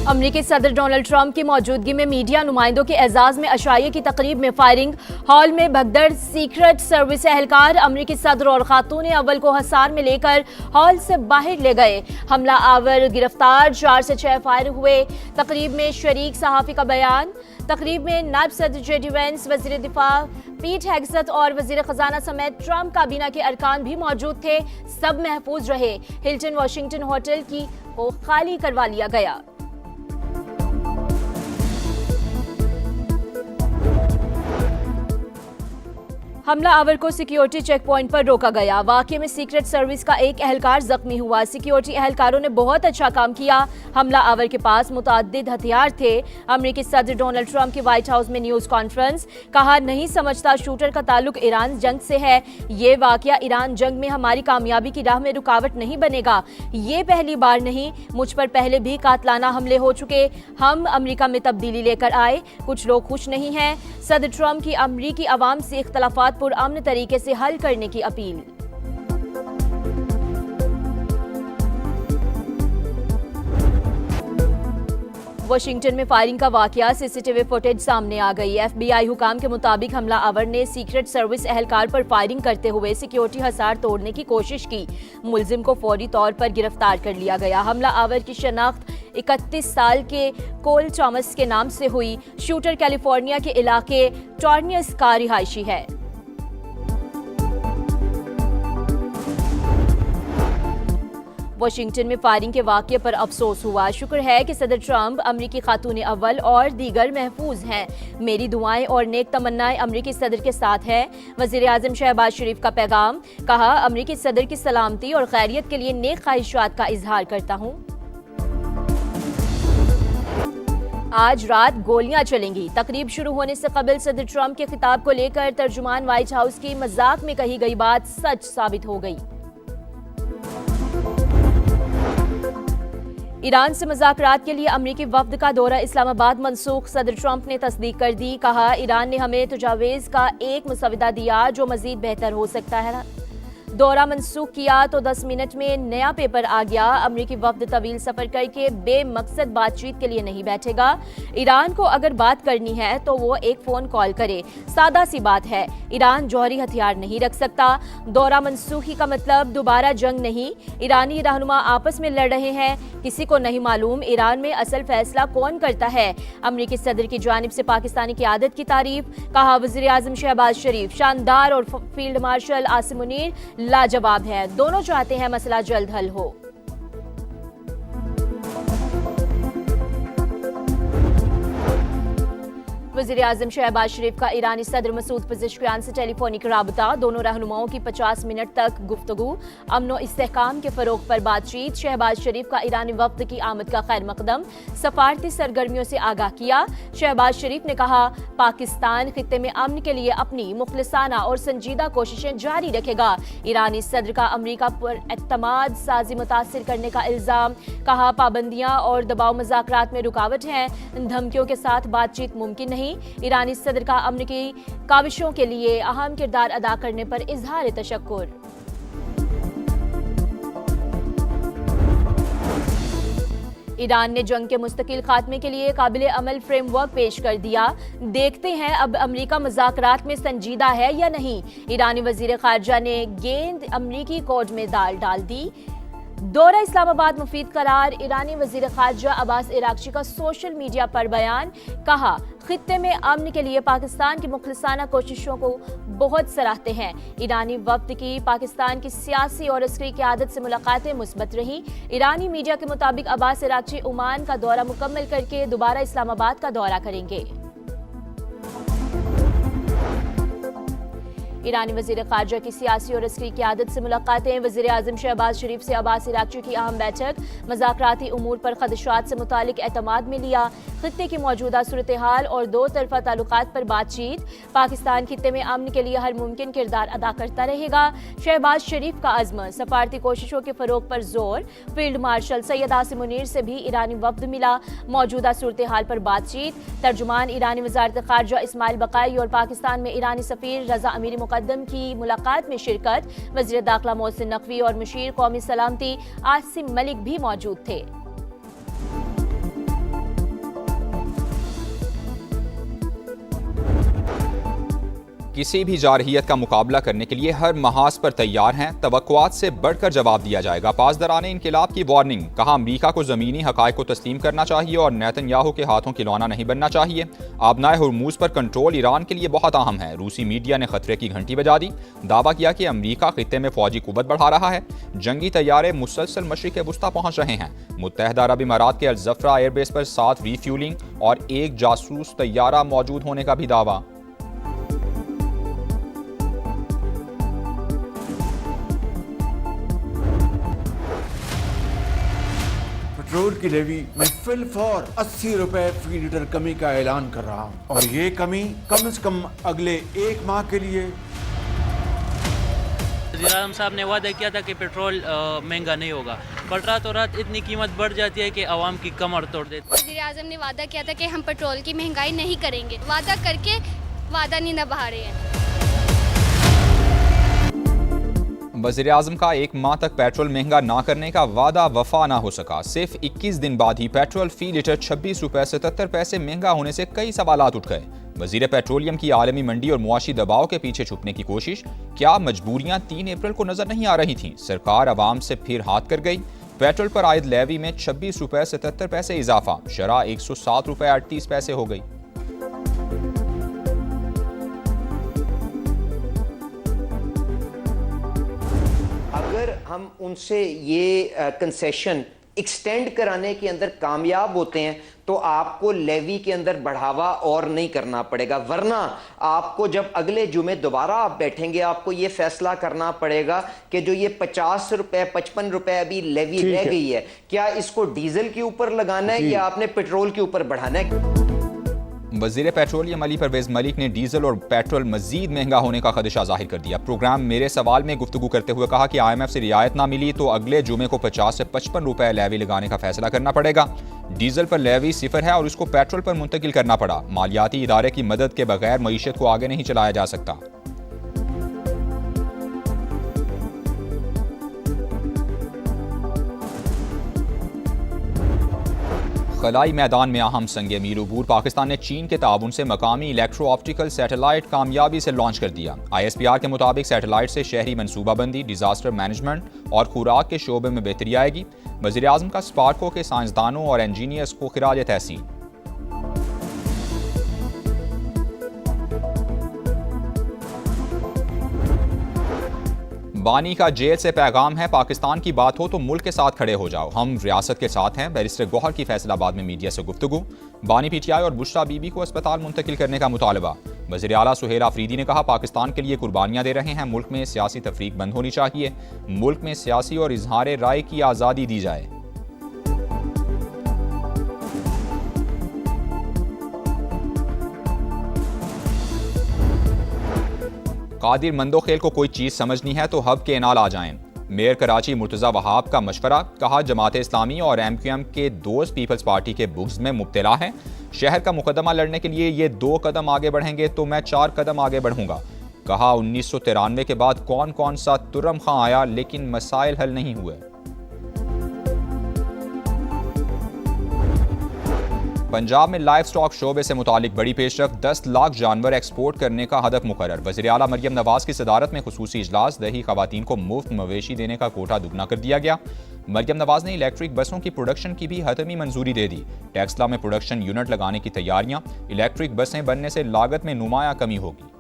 अमरीकी सदर Donald Trump की मौजूदगी में मीडिया नुमाइंदों के एजाज में अशाइया की तकरीब में फायरिंग। हॉल में भगदड़, सीक्रेट सर्विस एहलकार अमरीकी सदर और खातून अव्वल को हसार में लेकर हॉल से बाहर ले गए। हमला आवर गिरफ्तार, 4 से 6 फायर हुए। तकरीब में शरीक सहाफी का बयान। तकरीब में नायब सदर जेडी वेंस, वजीर दिफा पीट हेगसेथ और वजीर खजाना समेत ट्रंप काबीना के अरकान भी मौजूद थे। सब महफूज रहे। हिल्टन वाशिंगटन होटल को खाली करवा लिया गया। हमला आवर को सिक्योरिटी चेक पॉइंट पर रोका गया। वाकये में सीक्रेट सर्विस का एक एहलकार जख्मी हुआ। सिक्योरिटी एहलकारों ने बहुत अच्छा काम किया। हमला आवर के पास मुतअद्दिद हथियार थे। अमरीकी सदर डोनाल्ड ट्रंप की व्हाइट हाउस में न्यूज कॉन्फ्रेंस। कहा, नहीं समझता शूटर का ताल्लुक ईरान जंग से है। ये वाकया ईरान जंग में हमारी कामयाबी की राह में रुकावट नहीं बनेगा। ये पहली बार नहीं, मुझ पर पहले भी कातलाना हमले हो चुके। हम अमरीका में तब्दीली लेकर आए। कुछ लोग खुश नहीं हैं। सदर ट्रंप की अमरीकी अवाम से इख्तलाफात पुरअमन तरीके से हल करने की अपील। वाशिंगटन में फायरिंग का वाकया, सीसीटीवी फुटेज सामने आ गई। FBI हुकाम के मुताबिक हमला आवर ने सीक्रेट सर्विस एहलकार पर फायरिंग करते हुए सिक्योरिटी हसार तोड़ने की कोशिश की। मुलजिम को फौरी तौर पर गिरफ्तार कर लिया गया। हमला आवर की शनाख्त 31 साल के कोल थॉमस के नाम से हुई। शूटर कैलिफोर्निया के इलाके टॉर्नियस का रिहायशी है। वाशिंगटन में फायरिंग के वाकये पर अफसोस हुआ। शुक्र है कि सदर ट्रंप, अमरीकी खातून अव्वल और दीगर महफूज हैं। मेरी दुआएं और नेक तमन्नाएं अमरीकी सदर के साथ हैं। वजीर आजम शहबाज शरीफ का पैगाम। कहा, अमरीकी सदर की सलामती और खैरियत के लिए नेक ख्वाहिशात का इजहार करता हूं। आज रात गोलियां चलेंगी। तकरीब शुरू होने से कबल सदर ट्रंप के खिताब को लेकर तर्जुमान व्हाइट हाउस की मजाक में कही गई बात सच साबित हो गई। ईरान से मुज़ाकरात के लिए अमरीकी वफ्द का दौरा इस्लामाबाद मनसूख। सदर ट्रंप ने तस्दीक कर दी। कहा, ईरान ने हमें तजावीज़ का एक मुसविदा दिया जो मजीद बेहतर हो सकता है। दौरा मनसूख किया तो 10 मिनट में नया पेपर आ गया। अमरीकी वफ्द तवील सफर करके बेमकसद बातचीत के लिए नहीं बैठेगा। ईरान को अगर बात करनी है तो वो एक फोन कॉल करे। सादा सी बात है। ईरान जौहरी हथियार नहीं रख सकता। दौरा मनसूखी का मतलब दोबारा जंग नहीं। ईरानी रहनुमा आपस में लड़ रहे हैं। किसी को नहीं मालूम ईरान में असल फैसला कौन करता है। अमरीकी सदर की जानिब से पाकिस्तानी क़यादत की तारीफ। कहा, वज़ीर आज़म शहबाज शरीफ शानदार और फील्ड मार्शल आसिम मुनीर लाजवाब है। दोनों चाहते हैं मसला जल्द हल हो। वज़ीर आज़म शहबाज शरीफ का ईरानी सदर मसूद पज़ेश्कियान से टेलीफोनिक राबता। दोनों रहनुमाओं की 50 मिनट तक गुफ्तगू। अमन व इस्तेहकाम के फरोग पर बातचीत। शहबाज शरीफ का ईरानी वफ्द की आमद का खैर मकदम। सफारती सरगर्मियों से आगाह किया। शहबाज शरीफ ने कहा, पाकिस्तान खित्ते में अमन के लिए अपनी मुखलिसाना और संजीदा कोशिशें जारी रखेगा। ईरानी सदर का अमरीका पर एतमाद साजी मुतासिर करने का इल्जाम। कहा, पाबंदियां और दबाव मुज़ाकरात में रुकावट हैं। धमकियों के साथ बातचीत मुमकिन नहीं। ईरानी सदर का अमन की काविशों के लिए अहम किरदार अदा करने पर इजहार तशक्कुर। ईरान ने जंग के मुस्तकिल खात्मे के लिए काबिल अमल फ्रेमवर्क पेश कर दिया। देखते हैं अब अमरीका मुज़ाकरात में संजीदा है या नहीं। ईरानी वजीर खारजा ने गेंद अमरीकी कोर्ट में डाल दी। दौरा इस्लामाबाद मुफीद करार। ईरानी वजीर खारजा अब्बास इराक्ची का सोशल मीडिया पर बयान। कहा, खित्ते में अमन के लिए पाकिस्तान की मुखलिसाना कोशिशों को बहुत सराहते हैं। ईरानी वफ्द की पाकिस्तान की सियासी और अस्करी क़यादत से मुलाकातें मुस्बत रही। ईरानी मीडिया के मुताबिक अब्बास इराक्ची ओमान का दौरा मुकम्मल करके दोबारा इस्लामाबाद का दौरा करेंगे। ईरानी वजीर खारजा की सियासी और अस्करी क़यादत से मुलाकातें। वजीर आज़म शहबाज शरीफ से अब्बास इराक्ची की अहम बैठक। मज़ाकराती उमूर पर खदशात से मुतालिक एतमाद में लिया। खित्ते की मौजूदा सूरत हाल और दो तरफा ताल्लुकात पर बातचीत। पाकिस्तान खित्ते में अमन के लिए हर मुमकिन किरदार अदा करता रहेगा। शहबाज शरीफ का अज़्म। सफारती कोशिशों के फरोग पर जोर। फील्ड मार्शल सैयद आसिम मुनीर से भी ईरानी वफ्द मिला। मौजूदा सूरत हाल पर बातचीत। तर्जुमान ईरानी वज़ारत खारजा इस्माइल बकाई और पाकिस्तान में ईरानी सफ़ीर रज़ा अमीरी मुक़द्दम की मुलाकात में शिरकत। वज़ीर दाखिला मोहसिन नकवी और मुशीर कौमी सलामती आसिम मलिक भी मौजूद थे। किसी भी जारहियत का मुकाबला करने के लिए हर महाज पर तैयार हैं, तवक्कुआत से बढ़कर जवाब दिया जाएगा। पासदाराने इनकिलाब की वार्निंग, कहा अमरीका को ज़मीनी हक़ाइक़ को तस्लीम करना चाहिए और नेतन्याहू के हाथों खिलौना नहीं बनना चाहिए। आबनाए हुर्मुज़ पर कंट्रोल ईरान के लिए बहुत अहम है। रूसी मीडिया ने खतरे की घंटी बजा दी, दावा किया कि अमरीका खित्ते में फौजी कुव्वत बढ़ा रहा है। जंगी तैयारे मुसलसल मशरिक़ वुस्ता पहुँच रहे हैं। मुत्तहदा अरब इमारात के अल ज़फ़रा एयरबेस पर 7 रीफ्यूलिंग और एक जासूस तैयारा मौजूद होने का भी दावा। पेट्रोल की लेवी में फिलफौर 80 रुपए फी लीटर कमी का ऐलान कर रहा हूँ और ये कमी कम से कम अगले 1 माह के लिए। वज़ीर आज़म साहब ने वादा किया था कि पेट्रोल महंगा नहीं होगा, पर रातों रात इतनी कीमत बढ़ जाती है कि आवाम की कमर तोड़ देती है। वज़ीर आज़म ने वादा किया था कि हम पेट्रोल की महंगाई नहीं करेंगे, वादा करके वादा नहीं निभा रहे हैं। वज़ीर आज़म का 1 माह तक पेट्रोल महंगा ना करने का वादा वफा ना हो सका। सिर्फ 21 दिन बाद ही पेट्रोल फी लीटर 26 रुपए 77 पैसे महंगा होने से कई सवालात उठ गए। वज़ीर पेट्रोलियम की आलमी मंडी और मुआशी दबाव के पीछे छुपने की कोशिश, क्या मजबूरियां 3 अप्रैल को नजर नहीं आ रही थीं? सरकार अवाम से फिर हाथ कर गई। पेट्रोल पर आयद लेवी में 26 रुपए 77 पैसे इजाफा, शरह 107 रुपए 38 पैसे हो गई। अगर हम उनसे ये कंसेशन एक्सटेंड कराने के अंदर कामयाब होते हैं तो आपको लेवी के अंदर बढ़ावा और नहीं करना पड़ेगा, वरना आपको जब अगले जुमे दोबारा आप बैठेंगे आपको ये फैसला करना पड़ेगा कि जो ये 50 रुपए 55 रुपए अभी लेवी रह गई है, क्या इसको डीजल के ऊपर लगाना है या आपने पेट्रोल के ऊपर बढ़ाना है। वज़ीर पेट्रोलियम अली परवेज़ मलिक ने डीजल और पेट्रोल मजीद महंगा होने का खदशा जाहिर कर दिया। प्रोग्राम मेरे सवाल में गुफ्तगू करते हुए कहा कि IMF से रियायत ना मिली तो अगले जुमे को 50 से 55 रुपए लेवी लगाने का फैसला करना पड़ेगा। डीजल पर लेवी 0 है और इसको पेट्रोल पर मुंतकिल करना पड़ा। मालियाती इदारे की मदद के बगैर मईशत को आगे नहीं चलाया जा सकता। खलाई मैदान में अहम संगे मील अबूर, पाकिस्तान ने चीन के ताउन से मकामी इलेक्ट्रो ऑप्टिकल सैटेलाइट कामयाबी से लॉन्च कर दिया। ISPR के मुताबिक सैटेलाइट से शहरी मनसूबाबंदी, डिजास्टर मैनेजमेंट और खुराक के शोबे में बेहतरी आएगी। वज़ीर आज़म का स्पार्को के साइंसदानों और इंजीनियर्स को खिराज तहसीन। बानी का जेल से पैगाम है, पाकिस्तान की बात हो तो मुल्क के साथ खड़े हो जाओ, हम रियासत के साथ हैं। बैरिस्टर गौहर की फैसलाबाद में मीडिया से गुफ्तगू। बानी PTI और बुशरा बीबी को अस्पताल मुंतकिल करने का मुतालबा। वज़ीर आला सुहेल आफरीदी ने कहा पाकिस्तान के लिए कुर्बानियां दे रहे हैं, मुल्क में सियासी तफरीक बंद होनी चाहिए, मुल्क में सियासी और इजहार राय की आज़ादी दी जाए। कादिर मंदोखेल को कोई चीज़ समझनी है तो हब के इनाल आ जाएं। मेयर कराची मुर्तज़ा वहाब का मशवरा, कहा जमात इस्लामी और MQM के दोस्त पीपल्स पार्टी के बुग़्ज़ में मुब्तला हैं। शहर का मुकदमा लड़ने के लिए ये 2 कदम आगे बढ़ेंगे तो मैं 4 कदम आगे बढ़ूंगा। कहा 1993 के बाद कौन कौन सा तुर्रम खां आया लेकिन मसाइल हल नहीं हुए। पंजाब में लाइव स्टॉक शोबे से मुतालिक बड़ी पेशरफ, 10 लाख जानवर एक्सपोर्ट करने का हदफ मुकर्रर। वज़ीर आला मरियम नवाज की सदारत में खुसूसी इजलास, दही खवातीन को मुफ्त मवेशी देने का कोटा दुगना कर दिया गया। मरियम नवाज ने इलेक्ट्रिक बसों की प्रोडक्शन की भी हतमी मंजूरी दे दी। टेक्सला में प्रोडक्शन यूनिट लगाने की तैयारियां, इलेक्ट्रिक बसें बनने से लागत में नुमाया कमी होगी।